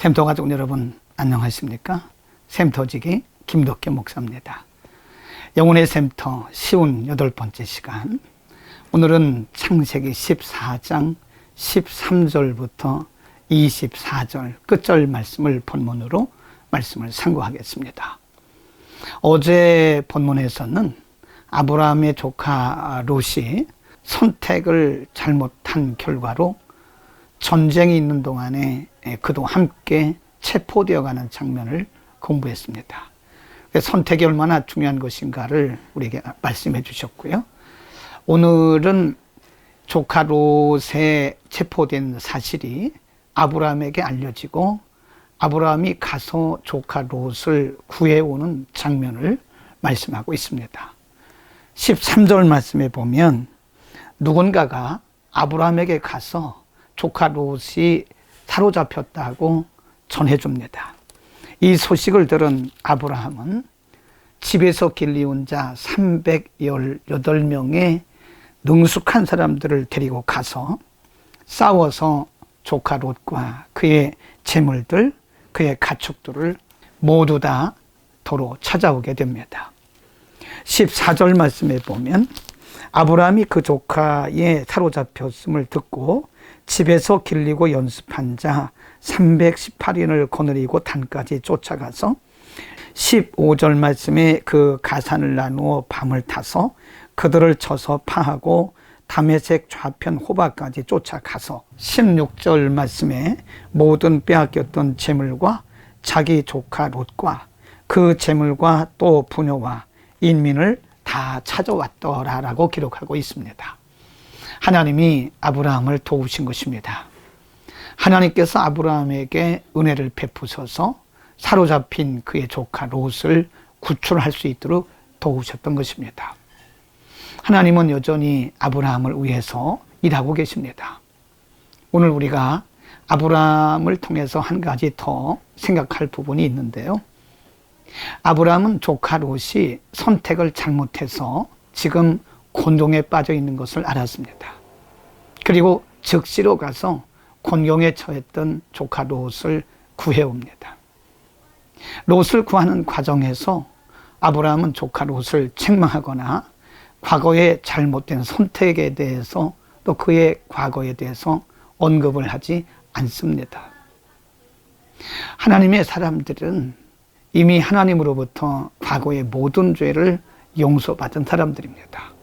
샘터 가족 여러분 안녕하십니까? 샘터지기 김덕계 목사입니다. 영혼의 샘터 쉬운 8번째 시간, 오늘은 창세기 14장 13절부터 24절 끝절 말씀을 본문으로 말씀을 상고하겠습니다. 어제 본문에서는 아브라함의 조카 롯이 선택을 잘못한 결과로 전쟁이 있는 동안에 그도 함께 체포되어 가는 장면을 공부했습니다. 선택이 얼마나 중요한 것인가를 우리에게 말씀해 주셨고요. 오늘은 조카 롯의 체포된 사실이 아브라함에게 알려지고 아브라함이 가서 조카 롯을 구해오는 장면을 말씀하고 있습니다. 13절 말씀에 보면 누군가가 아브라함에게 가서 조카 롯이 사로잡혔다고 전해줍니다. 이 소식을 들은 아브라함은 집에서 길리운 자 318명의 능숙한 사람들을 데리고 가서 싸워서 조카 롯과 그의 재물들, 그의 가축들을 모두 다 도로 찾아오게 됩니다. 14절 말씀에 보면 아브라함이 그 조카의 사로잡혔음을 듣고 집에서 길리고 연습한 자 318인을 거느리고 단까지 쫓아가서 15절 말씀에 그 가산을 나누어 밤을 타서 그들을 쳐서 파하고 다메섹 좌편 호바까지 쫓아가서 16절 말씀에 모든 빼앗겼던 재물과 자기 조카 롯과 그 재물과 또 부녀와 인민을 다 찾아왔더라라고 기록하고 있습니다. 하나님이 아브라함을 도우신 것입니다. 하나님께서 아브라함에게 은혜를 베푸셔서 사로잡힌 그의 조카 롯을 구출할 수 있도록 도우셨던 것입니다. 하나님은 여전히 아브라함을 위해서 일하고 계십니다. 오늘 우리가 아브라함을 통해서 한 가지 더 생각할 부분이 있는데요. 아브라함은 조카 롯이 선택을 잘못해서 지금 곤경에 빠져 있는 것을 알았습니다. 그리고 즉시로 가서 곤경에 처했던 조카 롯을 구해옵니다. 롯을 구하는 과정에서 아브라함은 조카 롯을 책망하거나 과거의 잘못된 선택에 대해서 또 그의 과거에 대해서 언급을 하지 않습니다. 하나님의 사람들은 이미 하나님으로부터 과거의 모든 죄를 용서받은 사람들입니다.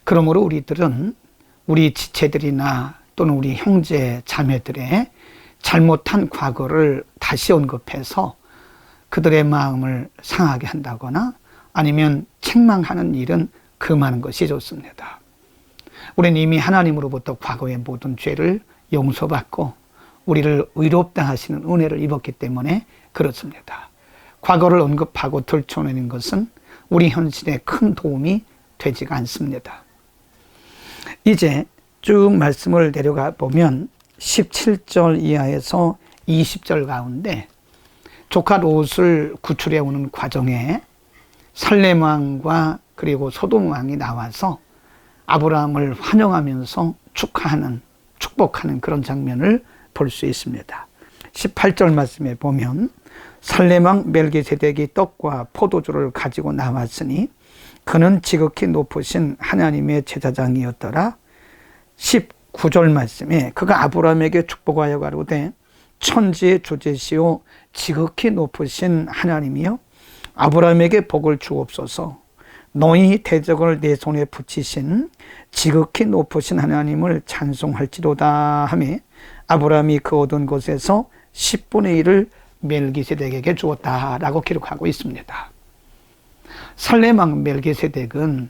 그러므로 우리들은 우리 지체들이나 또는 우리 형제 자매들의 잘못한 과거를 다시 언급해서 그들의 마음을 상하게 한다거나 아니면 책망하는 일은 금하는 것이 좋습니다. 우리는 이미 하나님으로부터 과거의 모든 죄를 용서받고 우리를 의롭다 하시는 은혜를 입었기 때문에 그렇습니다. 과거를 언급하고 들춰내는 것은 우리 현실에 큰 도움이 되지가 않습니다. 이제 쭉 말씀을 내려가 보면 17절 이하에서 20절 가운데 조카 롯을 구출해 오는 과정에 살렘 왕과 그리고 소돔 왕이 나와서 아브라함을 환영하면서 축복하는 그런 장면을 볼 수 있습니다. 18절 말씀에 보면 살렘 왕 멜기세덱이 떡과 포도주를 가지고 나왔으니 그는 지극히 높으신 하나님의 제사장이었더라. 19절 말씀에 그가 아브라함에게 축복하여 가로되 천지의 주제시오 지극히 높으신 하나님이여 아브라함에게 복을 주옵소서. 너희 대적을 내 손에 붙이신 지극히 높으신 하나님을 찬송할지로다 하며 아브라함이 그 얻은 것에서 10분의 1을 멜기세덱에게 주었다라고 기록하고 있습니다. 살렘 왕 멜기세덱은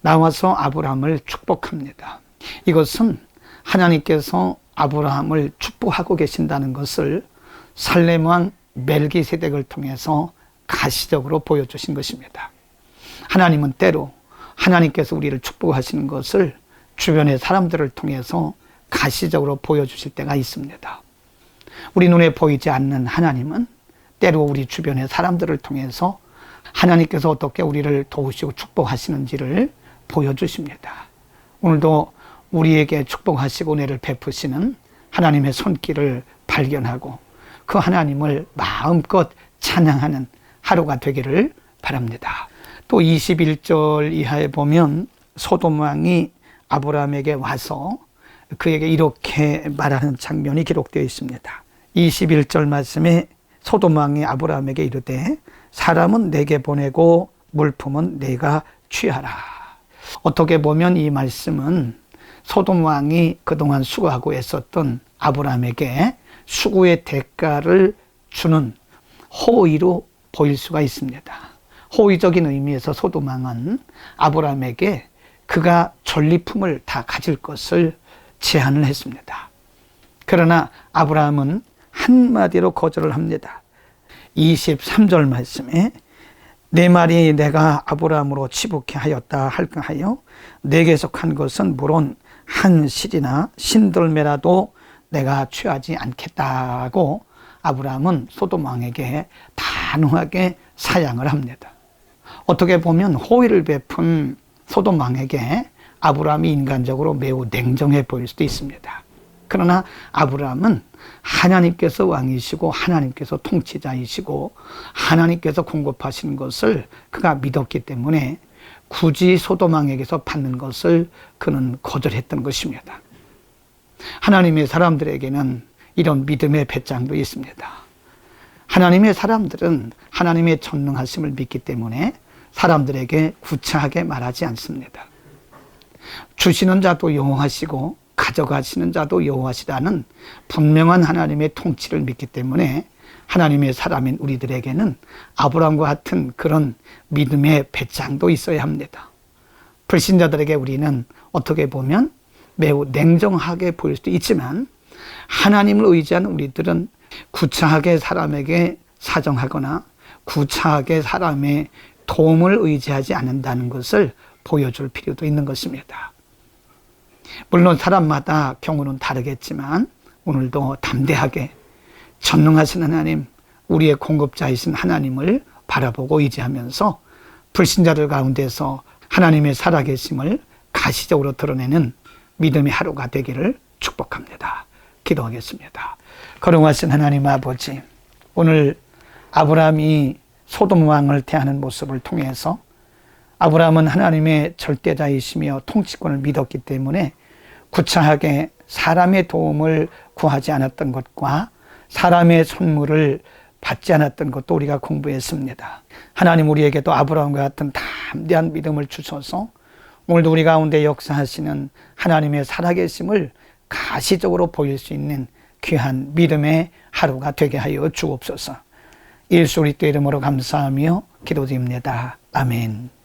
나와서 아브라함을 축복합니다. 이것은 하나님께서 아브라함을 축복하고 계신다는 것을 살렘 왕 멜기세덱을 통해서 가시적으로 보여주신 것입니다. 하나님은 때로 하나님께서 우리를 축복하시는 것을 주변의 사람들을 통해서 가시적으로 보여주실 때가 있습니다. 우리 눈에 보이지 않는 하나님은 때로 우리 주변의 사람들을 통해서 하나님께서 어떻게 우리를 도우시고 축복하시는지를 보여주십니다. 오늘도 우리에게 축복하시고 은혜를 베푸시는 하나님의 손길을 발견하고 그 하나님을 마음껏 찬양하는 하루가 되기를 바랍니다. 또 21절 이하에 보면 소돔 왕이 아브라함에게 와서 그에게 이렇게 말하는 장면이 기록되어 있습니다. 21절 말씀에 소돔 왕이 아브라함에게 이르되 사람은 내게 보내고 물품은 내가 취하라. 어떻게 보면 이 말씀은 소돔 왕이 그동안 수고하고 애썼던 아브라함에게 수고의 대가를 주는 호의로 보일 수가 있습니다. 호의적인 의미에서 소돔 왕은 아브라함에게 그가 전리품을 다 가질 것을 제안을 했습니다. 그러나 아브라함은 한마디로 거절을 합니다. 23절 말씀에 내 말이 내가 아브라함으로 치북케 하였다 할까 하여 내게 속한 것은 물론 한 실이나 신들매라도 내가 취하지 않겠다고 아브라함은 소돔 왕에게 단호하게 사양을 합니다. 어떻게 보면 호의를 베푼 소돔 왕에게 아브라함이 인간적으로 매우 냉정해 보일 수도 있습니다. 그러나 아브라함은 하나님께서 왕이시고 하나님께서 통치자이시고 하나님께서 공급하시는 것을 그가 믿었기 때문에 굳이 소돔 왕에게서 받는 것을 그는 거절했던 것입니다. 하나님의 사람들에게는 이런 믿음의 배짱도 있습니다. 하나님의 사람들은 하나님의 전능하심을 믿기 때문에 사람들에게 구차하게 말하지 않습니다. 주시는 자도 여호와시고 가져가시는 자도 여호와시라는 분명한 하나님의 통치를 믿기 때문에 하나님의 사람인 우리들에게는 아브라함과 같은 그런 믿음의 배짱도 있어야 합니다. 불신자들에게 우리는 어떻게 보면 매우 냉정하게 보일 수도 있지만 하나님을 의지하는 우리들은 구차하게 사람에게 사정하거나 구차하게 사람의 도움을 의지하지 않는다는 것을 보여줄 필요도 있는 것입니다. 물론 사람마다 경우는 다르겠지만 오늘도 담대하게 전능하신 하나님, 우리의 공급자이신 하나님을 바라보고 의지하면서 불신자들 가운데서 하나님의 살아계심을 가시적으로 드러내는 믿음의 하루가 되기를 축복합니다. 기도하겠습니다. 거룩하신 하나님 아버지, 오늘 아브라함이 소돔 왕을 대하는 모습을 통해서 아브라함은 하나님의 절대자이시며 통치권을 믿었기 때문에 구차하게 사람의 도움을 구하지 않았던 것과 사람의 선물을 받지 않았던 것도 우리가 공부했습니다. 하나님 우리에게도 아브라함과 같은 담대한 믿음을 주셔서 오늘도 우리 가운데 역사하시는 하나님의 살아계심을 가시적으로 보일 수 있는 귀한 믿음의 하루가 되게 하여 주옵소서. 예수 그리스도의 이름으로 감사하며 기도드립니다. 아멘.